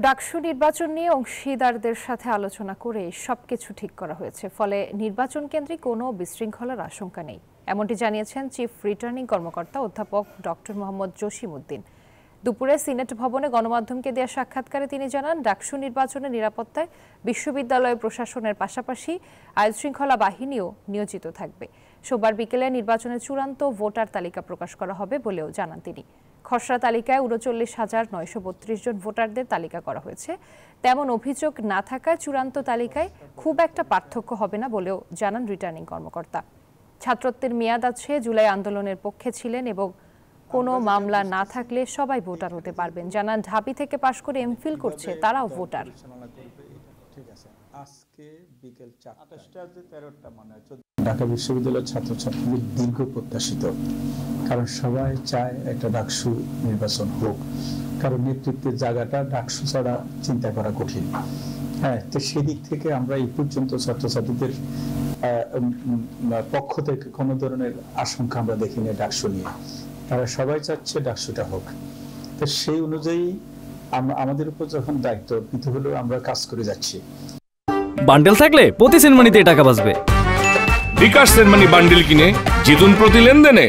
ডাকসু নির্বাচন নিয়ে অংশীদারদের সাথে আলোচনা করে সবকিছু ঠিক করা হয়েছে, ফলে নির্বাচন কেন্দ্রে কোনো বিশৃঙ্খলার আশঙ্কা নেই, এমনটি জানিয়েছেন চিফ রিটার্নিং কর্মকর্তা অধ্যাপক ডক্টর মোহাম্মদ জসিমউদ্দিন। দুপুরে সিনেট ভবনে গণমাধ্যমকে দেওয়া সাক্ষাৎকারে তিনি জানান, ডাকসু নির্বাচনের নিরাপত্তায় বিশ্ববিদ্যালয় প্রশাসনের পাশাপাশি আইনশৃঙ্খলা বাহিনীও নিয়োজিত থাকবে। সোমবার বিকেলে নির্বাচনের চূড়ান্ত ভোটার তালিকা প্রকাশ করা হবে বলেও জানান তিনি। খসড়া তালিকায় ৩৯,৯৩২ জন ভোটারদের তালিকা করা হয়েছে। তেমন অভিযোগ না থাকায় চূড়ান্ত তালিকায় খুব একটা পার্থক্য হবে না বলেও জানান রিটার্নিং কর্মকর্তা। ছাত্রত্বের মেয়াদ আছে, জুলাই আন্দোলনের পক্ষে ছিলেন এবং কোনো মামলা না থাকলে সবাই ভোটার হতে পারবেন। জানান, ঢাবি থেকে পাশ করে এমফিল করছে তারাও ভোটার। আজকে বিকেল 4টা ঢাকা বিশ্ববিদ্যালয়ের ছাত্রছাত্রীদের দীর্ঘ প্রত্যাশিত, কারণ সবাই চায় একটা ডাকসু নির্বাচন হোক, কারণ নেতৃত্বের জায়গাটা ডাকসু ছাড়া চিন্তা করা কঠিন। হ্যাঁ, তো সেদিক থেকে আমরা এই পর্যন্ত ছাত্রছাত্রীদের পক্ষ থেকে কোনো ধরনের আশঙ্কা আমরা দেখিনি ডাকসু নিয়ে। তারা সবাই চাচ্ছে ডাকসুটা হোক। তো সেই অনুযায়ী আমাদের উপর যখন দায়িত্ব অর্পিত হলো, আমরা কাজ করে যাচ্ছি। বান্ডেল থাকলে প্রতি সেনমানিতে টাকা বাঁচবে। বিকাশ সেনমানি বান্ডেল কিনে জিতুন প্রতি লেনদেনে।